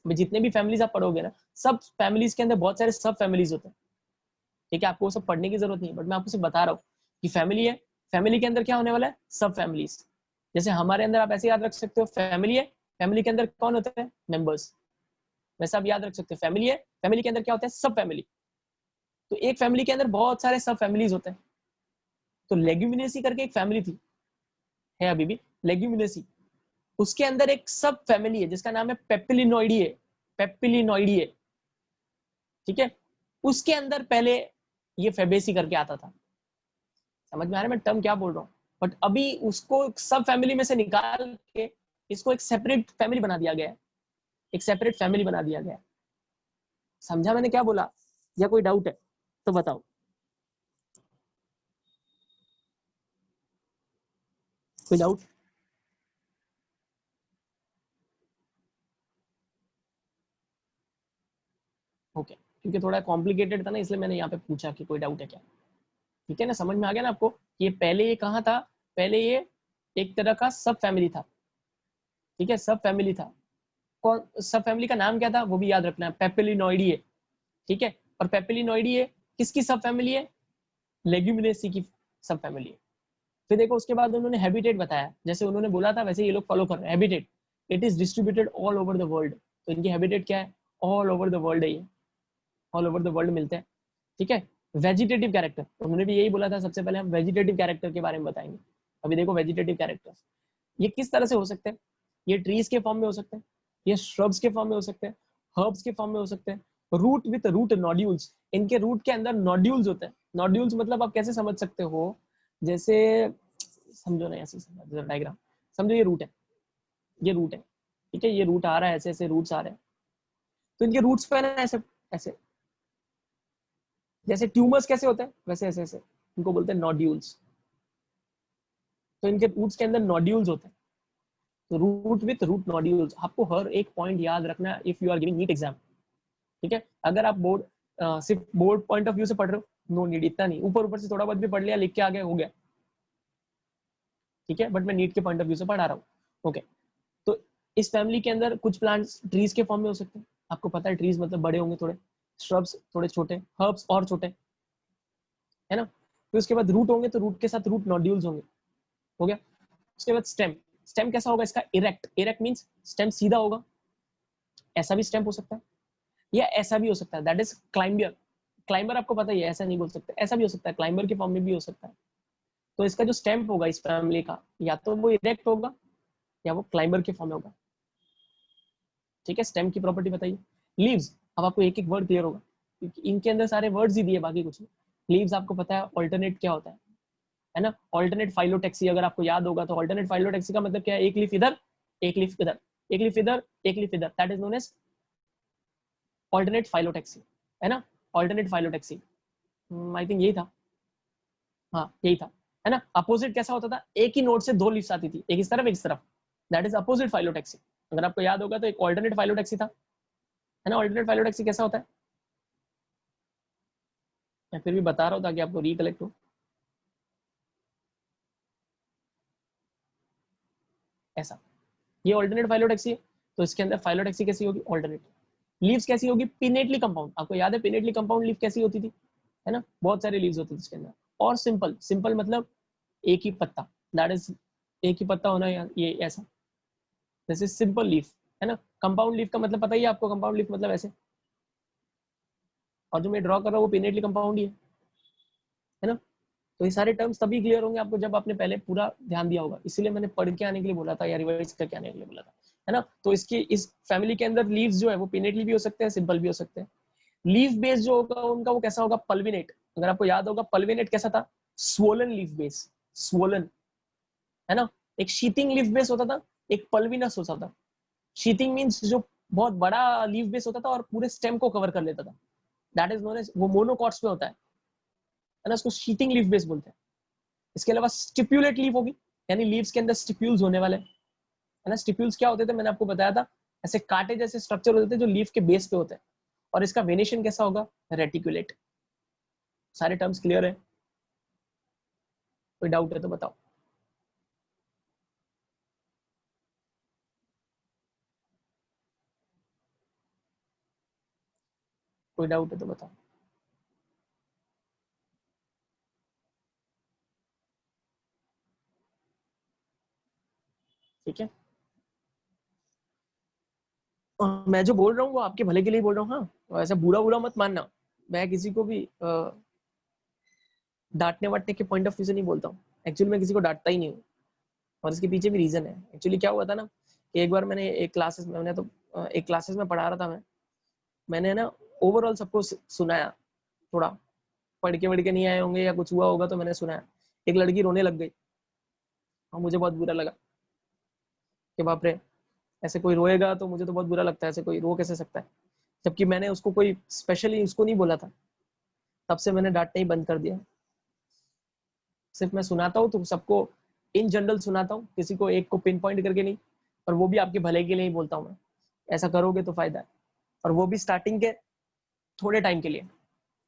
जितने भी फैमिलीज आप पढ़ोगे ना, सब फैमिलीज के अंदर बहुत सारे सब फैमिलीज होते हैं, ठीक है, आपको वो सब पढ़ने की जरूरत नहीं है, बट मैं आपको सिर्फ बता रहा हूँ कि फैमिली है, फैमिली के अंदर क्या होने वाला है, सब फैमिलीज। जैसे हमारे अंदर आप ऐसे याद रख सकते हो, फैमिली है, फैमिली के अंदर कौन होते हैं, मेंबर्स, वैसे आप याद रख सकते हो, फैमिली है, फैमिली के अंदर क्या होता है, सब फैमिली। तो एक फैमिली के अंदर बहुत सारे सब फैमिलीज होते हैं। तो लेग्यूमिनेसी करके एक फैमिली थी, है अभी भी लेग्यूमिनेसी, उसके अंदर एक सब फैमिली है जिसका नाम है पेपिलिनोइडिए, पेपिलिनोइडिए, ठीक है। उसके अंदर पहले ये फेबेसी करके आता था, समझ में आ रहा है मैं टर्म क्या बोल रहा हूँ। बट अभी उसको सब फैमिली में से निकाल के इसको एक सेपरेट फैमिली बना दिया गया है, एक सेपरेट फैमिली बना दिया गया है। समझा मैंने क्या बोला, या कोई डाउट है तो बताओ, कोई डाउट? ओके, क्योंकि थोड़ा कॉम्प्लिकेटेड था ना, इसलिए मैंने यहाँ पे पूछा कि कोई डाउट है क्या। ठीक है ना, समझ में आ गया ना आपको, ये पहले ये कहाँ था, पहले ये एक तरह का सब फैमिली था, ठीक है, सब फैमिली था। कौन सब फैमिली का नाम क्या था वो भी याद रखना है, पेपिलिनोइडी है, ठीक है। और पेपिलिनोइडी है किसकी सब फैमिली है, लेग्यूमिनेसी की सब फैमिली है। फिर देखो उसके बाद उन्होंने हैबिटेट बताया, जैसे उन्होंने बोला था वैसे ये लोग फॉलो कर रहे हैं, habitat, it is distributed all over the world. तो इनकी हैबिटेट क्या है, ऑल ओवर द वर्ल्ड है, ये ऑल ओवर द वर्ल्ड मिलते हैं, ठीक है। वेजिटेटिव कैरेक्टर, उन्होंने भी यही बोला था, सबसे पहले हम वेजिटेटिव कैरेक्टर के बारे में बताएंगे। अभी देखो वेजिटेटिव कैरेक्टर्स ये किस तरह से हो सकते हैं, ये ट्रीज के फॉर्म में हो सकते हैं, ये श्रब्स के फॉर्म में हो सकते हैं, हर्ब्स के फॉर्म में हो सकते हैं, रूट विथ रूट नोड्यूल्स, इनके रूट के अंदर नोड्यूल्स होते हैं। नोड्यूल्स मतलब आप कैसे समझ सकते हो, जैसे समझो ना, ऐसे डायग्राम समझो, ये रूट है, ये रूट है, ठीक है, ये रूट आ रहा है, ऐसे ऐसे रूट्स आ रहे हैं। तो इनके रूट्स पे ना ऐसे ऐसे, जैसे ट्यूमर्स कैसे होते हैं वैसे ऐसे ऐसे, इनको बोलते हैं नोड्यूल्स। तो इनके रूट्स के अंदर नोड्यूल्स होते हैं। तो रूट विथ रूट नोड्यूल्स, आपको हर एक पॉइंट याद रखना if you are giving NEET exam, ठीक है। अगर आप बोर्ड सिर्फ बोर्ड पॉइंट ऑफ व्यू से पढ़ रहे हो, नो नीड, इतना नहीं, ऊपर ऊपर से थोड़ा बहुत भी पढ़ लिया, लिख के आ गए, हो गया, ठीक है। बट मैं नीट के पॉइंट ऑफ व्यू से पढ़ा रहा हूँ, ओके। तो इस फैमिली के अंदर कुछ प्लांट्स ट्रीज के फॉर्म में हो सकते हैं, आपको पता है ट्रीज मतलब बड़े होंगे थोड़े, श्रब्स थोड़े छोटे, हर्ब्स और छोटे, है ना। फिर उसके बाद रूट होंगे, तो रूट के साथ रूट नोड्यूल्स होंगे, हो गया। उसके बाद स्टेम, स्टेम कैसा होगा इसका, इरेक्ट, इरेक्ट मींस स्टेम सीधा होगा, ऐसा भी स्टेम हो सकता है, या ऐसा भी हो सकता है, दैट इज क्लाइंबर। क्लाइंबर आपको पता ही है, ऐसा नहीं बोल सकते, ऐसा भी हो सकता है, क्लाइंबर के फॉर्म में भी हो सकता है। तो इसका जो स्टेम होगा इस फैमिली का, या तो वो इरेक्ट होगा या वो क्लाइंबर के फॉर्म में होगा, ठीक है। स्टेम की प्रॉपर्टी बताइए। लीव्स, अब आपको एक एक वर्ड क्लियर होगा, क्योंकि इनके अंदर सारे वर्ड्स ही दिए, बाकी कुछ नहीं। लीव्स आपको पता है ऑल्टरनेट क्या होता है ना, ऑल्टरनेट फाइलोटेक्सी, अगर आपको याद होगा तो ऑल्टरनेट फाइलोटेक्सी का मतलब क्या है, एक लीफ इधर, एक लीफ इधर, एक लीफ इधर, एक लीफ इधर, that is known as alternate phyllotaxy, है ना, ऑल्टरनेट फाइलोटेक्सी। आई थिंक यही था, हाँ यही था, है ना। अपोजिट कैसा होता था, एक ही नोड से दो लीफ्स आती थी, एक इस तरफ एक इस तरफ, दैट इज अपोजिट फाइलोटेक्सी। अगर आपको याद होगा तो एक ऑल्टरनेट फाइलोटेक्सी था, है ना। ऑल्टरनेट फाइलोटेक्सी कैसा होता है, मैं फिर भी बता रहा हूँ ताकि आपको रिकलेक्ट हो। ऐसा, ये ऑल्टरनेट फाइलोटेक्सी है, तो इसके अंदर फाइलोटेक्सी कैसी होगी, ऑल्टरनेट। लीव्स कैसी होगी, पिनेटली कंपाउंड, आपको याद है पिनेटली कंपाउंड लीफ कैसी होती थी, है ना, बहुत सारे लीव्स होते थे इसके अंदर। और सिंपल, सिंपल मतलब एक ही पत्ता, दैट इज एक ही पत्ता होना, ये ऐसा, दिस इज सिंपल लीफ, है ना। कंपाउंड लीफ का मतलब पता ही है आपको, कंपाउंड लीफ मतलब ऐसे, और जो मैं ड्रॉ कर रहा हूँ वो पिनेटली कंपाउंड ही है ना। तो ये सारे टर्म्स तभी क्लियर होंगे आपको जब आपने पहले पूरा ध्यान दिया होगा, इसीलिए मैंने पढ़ के आने के लिए बोला था या रिवाइज करके आने के लिए बोला था, है ना। तो इसकी इस फैमिली के अंदर लीव्स जो है वो पिनेटली भी हो सकते हैं, सिंपल भी हो सकते हैं। लीफ बेस जो होगा उनका वो कैसा होगा, पल्विनेट। अगर आपको याद होगा पल्विनेट कैसा था, स्वोलन लीफ बेस, स्वोलन, है ना। एक शीथिंग लीफ बेस होता था, एक पल्विनस होता था। शीथिंग मींस जो बहुत बड़ा लीफ बेस होता था और पूरे स्टेम को कवर कर लेता था, दैट इज नोन एज, वो मोनोकॉट्स में होता है ना, उसको शीथिंग लीफ बेस बोलते हैं। इसके अलावा स्टिप्यूलेट लीफ होगी, यानी लीव्स के अंदर स्टिप्यूल्स होने वाले, है ना। स्टिप्यूल्स क्या होते थे, मैंने आपको बताया था, ऐसे कांटे जैसे स्ट्रक्चर होते थे जो लीफ के बेस पे होते हैं। और इसका वेनेशन कैसा होगा, रेटिकुलेट। सारे टर्म्स क्लियर है, कोई डाउट है तो बताओ।
कोई डाउट है तो बताओ। ठीक है, और मैं जो बोल रहा हूँ वो आपके भले के लिए बोल रहा हूँ। हाँ, और ऐसा बुरा बुरा मत मानना, मैं किसी को भी डांटने वाटने के पॉइंट ऑफ व्यू से नहीं बोलता हूँ। एक्चुअली मैं किसी को डांटता ही नहीं हूँ, और इसके पीछे भी रीजन है। एक्चुअली क्या हुआ था ना कि एक बार मैंने एक क्लासेस में, एक क्लासेस में पढ़ा रहा था मैंने ना ओवरऑल सबको सुनाया, थोड़ा पढ़ के नहीं आए होंगे या कुछ हुआ होगा तो मैंने सुनाया। एक लड़की रोने लग गई और मुझे बहुत बुरा लगा कि बाप रे, ऐसे कोई रोएगा तो मुझे तो बहुत बुरा लगता है, ऐसे कोई रो कैसे सकता है। जबकि मैंने उसको कोई स्पेशली उसको नहीं बोला था। तब से मैंने डांटना ही बंद कर दिया। सिर्फ मैं सुनाता हूँ तो सबको इन जनरल सुनाता हूँ, किसी को एक को पिन पॉइंट करके नहीं, और वो भी आपके भले के लिए ही बोलता हूँ मैं। ऐसा करोगे तो फायदा है, और वो भी स्टार्टिंग के थोड़े टाइम के लिए।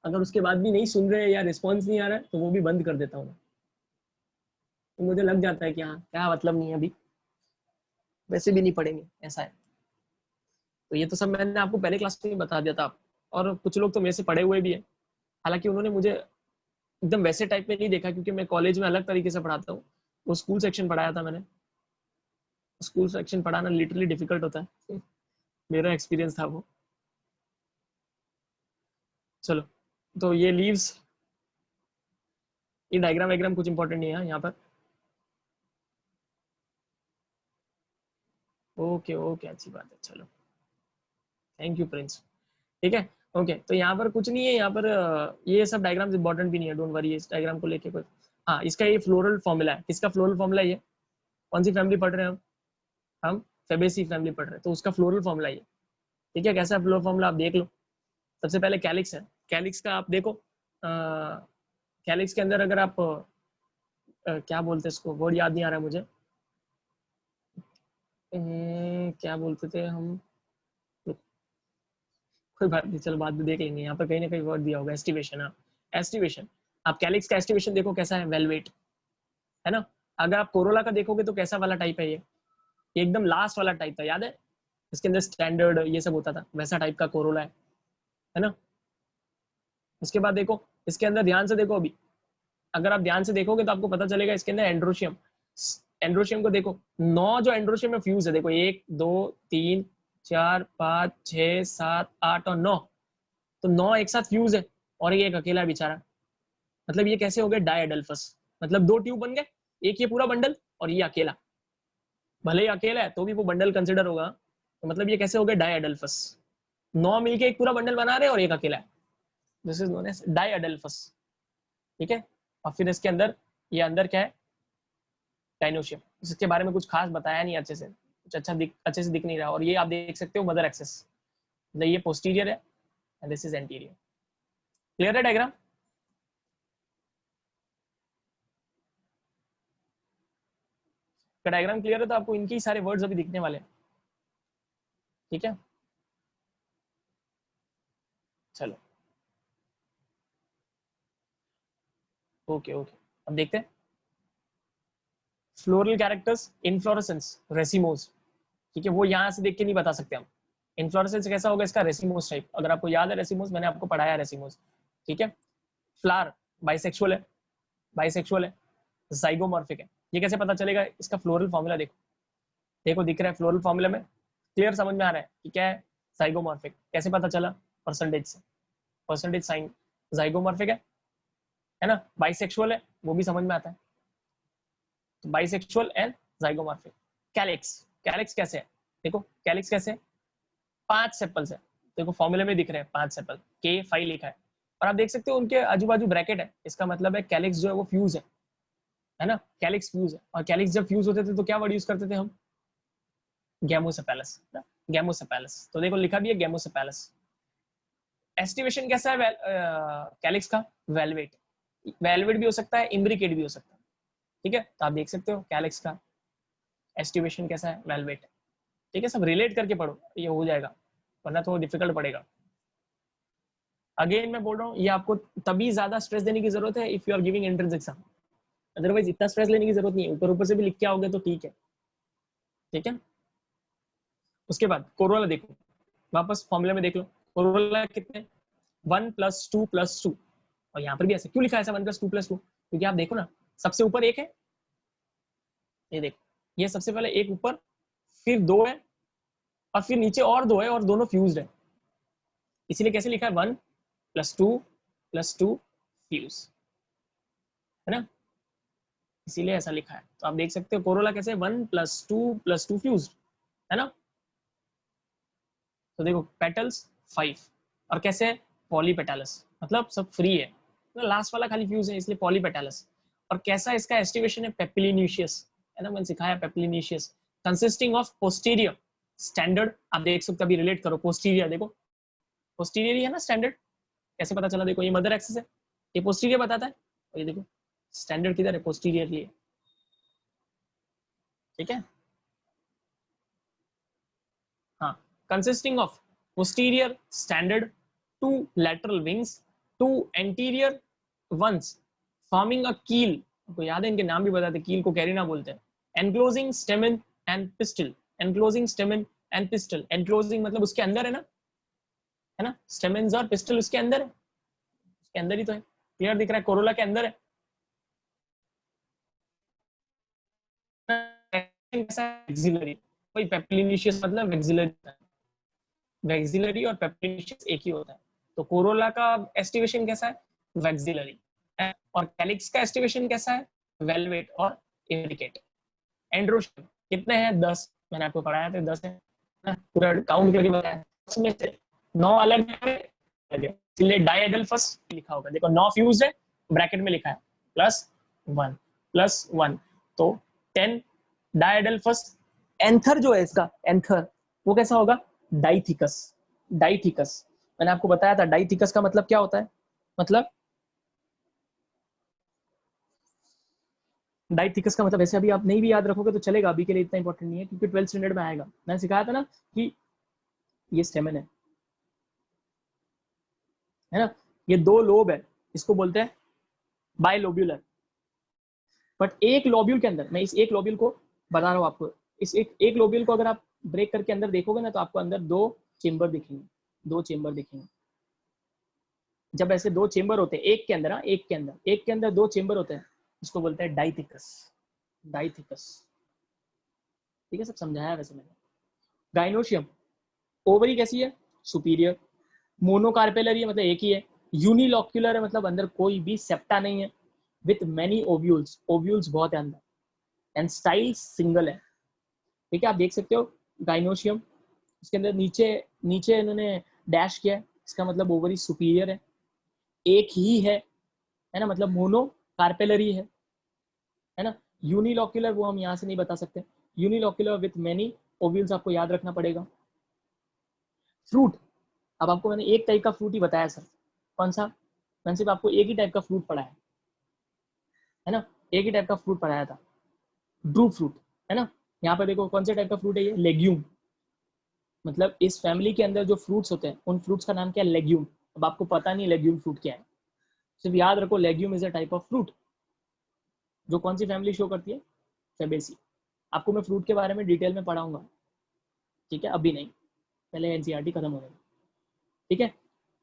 अगर उसके बाद भी नहीं सुन रहे या रिस्पॉन्स नहीं आ रहा है तो वो भी बंद कर देता हूँ। तो मुझे लग जाता है कि हाँ, क्या मतलब नहीं है, अभी वैसे भी नहीं पढ़ेंगे, ऐसा है। तो ये तो सब मैंने आपको पहले क्लास में बता दिया था आप। और कुछ लोग तो मेरे से पढ़े हुए भी हैं, हालांकि उन्होंने मुझे एकदम वैसे टाइप में नहीं देखा, क्योंकि मैं कॉलेज में अलग तरीके से पढ़ाता हूँ। वो स्कूल सेक्शन पढ़ाया था मैंने। स्कूल सेक्शन पढ़ाना लिटरली डिफिकल्ट होता है, मेरा एक्सपीरियंस था वो। चलो, तो ये लीव्स, ये डायग्राम वायग्राम कुछ इंपॉर्टेंट नहीं है यहाँ पर। ओके ओके, अच्छी बात है, चलो, थैंक यू प्रिंस। ठीक है, ओके, तो यहाँ पर कुछ नहीं है। यहाँ पर ये सब डायग्राम्स इंपॉर्टेंट भी नहीं है, डोंट वरी इस डायग्राम को लेके कोई। हाँ, इसका ये फ्लोरल फॉर्मूला है। किसका फ्लोरल फॉर्मूला है ये? कौन सी फैमिली पढ़ रहे हैं हम फेबेसी फैमिली पढ़ रहे हैं, तो उसका फ्लोरल फॉर्मूला ये। ठीक है, कैसा फ्लोरल फॉर्मूला आप देख लो। सबसे पहले कैलिक्स है। कैलिक्स का आप देखो, कैलिक्स के अंदर अगर आप क्या बोलते हैं इसको, वर्ड याद नहीं आ रहा है मुझे। क्या बोलते थे हम, कोई बात नहीं, चलो बाद में देख लेंगे। यहाँ पर कहीं ना कहीं वर्ड दिया होगा, एस्टिवेशन। हाँ, एस्टिवेशन। आप कैलिक्स का एस्टिवेशन देखो कैसा है, वेलवेट है ना। अगर आप कोरोला का देखोगे तो कैसा वाला टाइप है ये एकदम लास्ट वाला टाइप था, याद है? इसके अंदर स्टैंडर्ड ये सब होता था, वैसा टाइप का कोरोला है ना। उसके बाद देखो इसके अंदर ध्यान से देखो, अभी अगर आप ध्यान से देखोगे तो आपको पता चलेगा इसके अंदर एंड्रोशियम। एंड्रोशियम को देखो, 9 जो एंड्रोशियम में फ्यूज है, देखो 1 2 3 4 5 6 7 8 और 9। तो 9 एक साथ फ्यूज है, और ये एक अकेला बेचारा। मतलब ये कैसे हो गए डायडल्फस, मतलब 2 ट्यूब बन गए, एक ये पूरा बंडल और ये अकेला। भले ही अकेला है तो भी वो बंडल कंसिडर होगा। तो मतलब ये कैसे हो गए डायडल्फस, 9 मिलके एक पूरा बंडल बना रहे हैं और एक अकेला है। This is known as diadelphous. ठीक है, और फिर इसके अंदर, ये अंदर क्या है, डायनोशियम। इसके बारे में कुछ खास बताया नहीं अच्छे से, कुछ अच्छे से दिख नहीं रहा। और ये आप देख सकते हो मदर एक्सेस, मतलब ये पोस्टीरियर है and this is anterior. Clear है डायग्राम? का डायग्राम क्लियर है तो आपको इनके सारे वर्ड्स अभी दिखने वाले हैं। ठीक है, चलो, ओके ओके, अब देखते हैं फ्लोरल कैरेक्टर्स, इनफ्लोरेसेंस, रेसिमोस। ठीक है, वो यहाँ से देख के नहीं बता सकते हम। इनफ्लोरेसेंस कैसा होगा इसका, रेसिमोस टाइप। अगर आपको याद है रेसिमोस, मैंने आपको पढ़ाया रेसिमोस। ठीक है, फ्लावर बाइसेक्सुअल है, बाइसेक्सुअल है, जाइगोमॉर्फिक है। ये कैसे पता चलेगा, इसका फ्लोरल फॉर्मूला देखो। देखो दिख रहा है फ्लोरल फॉर्मूला में, क्लियर समझ में आ रहा है कि क्या है जाइगोमॉर्फिक। कैसे पता चला, परसेंटेज से, परसेंटेज साइन जाइगोमॉर्फिक है ना। बाइसेक्सुअल है, वो भी समझ में आता है, तो bisexual and zygomorphic. Calyx, calyx कैसे है, देखो कैलिक्स कैसे है, 5 सेपल्स है। देखो फॉर्मूले में दिख रहे हैं 5 सेपल, K5 लिखा है। और आप देख सकते हो उनके आजू बाजू ब्रैकेट है, इसका मतलब है कैलिक्स जो है वो फ्यूज है ना। कैलिक्स फ्यूज है, और कैलिक्स जब फ्यूज होते थे तो क्या वर्ड यूज करते थे हम, गैमोसेपेलस, गैमोसेपेलस। तो देखो लिखा भी है गैमोसेपेलस। एस्टिवेशन कैसा है कैलिक्स का, वेलवेट। वेलवेट भी हो सकता है, इम्ब्रिकेट भी हो सकता है। ठीक है, तो आप देख सकते हो कैलिक्स का एस्टिवेशन कैसा है, वेलवेट। ठीक है, सब रिलेट करके पढ़ो, ये हो जाएगा, वरना थोड़ा डिफिकल्ट पड़ेगा। अगेन मैं बोल रहा हूँ, ये आपको तभी ज्यादा स्ट्रेस देने की जरूरत है if you are giving entrance exam. Otherwise इतना स्ट्रेस लेने की जरूरत नहीं है, ऊपर ऊपर से भी लिख के आओगे तो ठीक है। ठीक है, उसके बाद कोरोला देखो, वापस फॉर्मूला में देख लो। कोरोला कितने, 1 + 2 + 2, और यहाँ पर भी ऐसे क्यों लिखा है ऐसा 1 + 2 + 2? क्योंकि आप देखो ना सबसे ऊपर एक है, ये देखो ये सबसे पहले एक ऊपर, फिर 2 है, और फिर नीचे और 2 है, और दोनों फ्यूज्ड है, इसीलिए कैसे लिखा है 1 + 2 + 2 फ्यूज, है ना, इसीलिए ऐसा लिखा है। तो आप देख सकते हो कोरोला कैसे 1 + 2 + 2 फ्यूज्ड, है ना। तो देखो पेटल्स 5, और कैसे है पॉलीपेटालस, मतलब सब फ्री है, तो लास्ट वाला खाली फ्यूज है इसलिए पॉलीपेटालस। और कैसा इसका एस्टिवेशन है पेपिलिनिशियस, है ना, मैंने सिखाया पेपिलिनिशियस, कंसिस्टिंग ऑफ पोस्टीरियर स्टैंडर्ड। आप देख सकते हो अभी रिलेट करो पोस्टीरियर, देखो पोस्टीरियर ही है ना स्टैंडर्ड, कैसे पता चला, देखो ये मदर एक्सिस है, ये पोस्टीरियर बताता है, और ये देखो स्टैंडर्ड किधर है, पोस्टीरियर ही है, ठीक है। हाँ, consisting of posterior standard, 2 lateral wings, 2 anterior ones forming a keel, आपको याद है इनके नाम भी बताते, कील को कैरिना बोलते हैं, enclosing stamen and pistil, enclosing stamen and pistil, enclosing मतलब उसके अंदर है ना, stamens और pistil उसके अंदर है, उसके अंदर ही तो है, क्लियर दिख रहा है, कोरोला के अंदर है। एक्सिलरी, कोई पेपिलिनिशियस मतलब एक्सिलरी, वैक्सिलरी और पेपिलिनिशियस एक ही होता है। तो कोरोला का एस्टिवेशन कैसा है, वैक्सिलरी, और कैलिक्स का एस्टिवेशन कैसा है, वेलवेट और इरिकेट। एंड्रोशियम कितने हैं, 10, मैंने आपको पढ़ाया था 10 है ना, पूरा काउंट करके बताया, उसमें से 9 अलग है, इसलिए डायएडल्फस लिखा होगा, देखो 9 फ्यूज है, ब्रैकेट में लिखा है +1 तो 10 डायएडल्फस। एंथर जो है इसका, एंथर वो कैसा होगा, डाइथिकस, डाइथिकस मैंने आपको बताया था, डाइथिकस का मतलब क्या होता है, मतलब डाइथिकस का मतलब ऐसे, अभी आप नहीं भी याद रखोगे तो चलेगा, अभी के लिए इतना इंपॉर्टेंट नहीं है, क्योंकि 12th स्टैंडर्ड में आएगा। मैंने सिखाया था ना कि ये स्टेमन है ना, ये 2 लोब है, इसको बोलते हैं बायलोब्यूलर, बट एक लोब्यूल के अंदर, मैं इस एक लोब्यूल को बता रहा हूँ आपको, इस एक लोब्यूल को अगर आप ब्रेक करके अंदर देखोगे ना, तो आपको अंदर 2 चेम्बर दिखेंगे, 2 चेम्बर दिखेंगे। जब ऐसे 2 चेम्बर होते हैं एक के अंदर, एक के अंदर 2 चेम्बर होते हैं, इसको बोलते हैं डाइथिकस, डाइथिकस, ठीक है, सब समझाया वैसे मैंने। गाइनोशियम, ओवरी कैसी है, सुपीरियर, मोनोकार्पेलरी है मतलब एक ही है, यूनिलॉक्यूलर है मतलब अंदर कोई भी सेप्टा नहीं है, विथ मेनी ओव्यूल्स, ओव्यूल्स बहुत है अंदर, एंड स्टाइल सिंगल है, ठीक है। आप देख सकते हो गाइनोशियम, उसके अंदर नीचे इन्होंने डैश किया है, इसका मतलब ओवरी सुपीरियर है, एक ही है ना, मतलब मोनो कार्पेलरी है ना। यूनिलॉक्यूलर वो हम यहाँ से नहीं बता सकते, यूनिलॉक्यूलर विथ मेनी ओव्यूल्स आपको याद रखना पड़ेगा। फ्रूट, अब आपको मैंने एक टाइप का फ्रूट ही बताया सर, कौन सा, मैंने सिर्फ आपको एक ही टाइप का फ्रूट पढ़ाया है ना, एक ही टाइप का फ्रूट पढ़ाया था, ड्रू फ्रूट, है ना। यहाँ पर देखो कौन से टाइप का फ्रूट है ये, लेग्यूम, मतलब इस फैमिली के अंदर जो फ्रूट्स होते हैं उन फ्रूट्स का नाम क्या है, लेग्यूम। अब आपको पता नहीं लेग्यूम फ्रूट क्या है, सिर्फ याद रखो legume is a type of fruit, जो कौन सी फैमिली शो करती है, फेबेसी। आपको मैं फ्रूट के बारे में डिटेल में पढ़ाऊंगा, ठीक है, अभी नहीं, पहले एनसीईआरटी खत्म होने, ठीक है।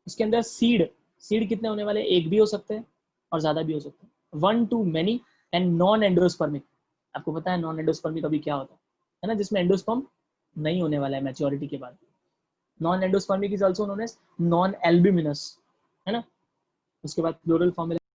इसके अंदर सीड कितने होने वाले, एक भी हो सकते हैं और ज्यादा भी हो सकते हैं, 1 to many, and non endospermic, आपको पता है नॉन एंडोस्पर्मिक अभी क्या होता है ना, जिसमें एंडोस्पर्म नहीं होने वाला है मैच्योरिटी के बाद, non endospermic is also known as non albuminous, है ना। उसके बाद फ्लोरल फॉर्म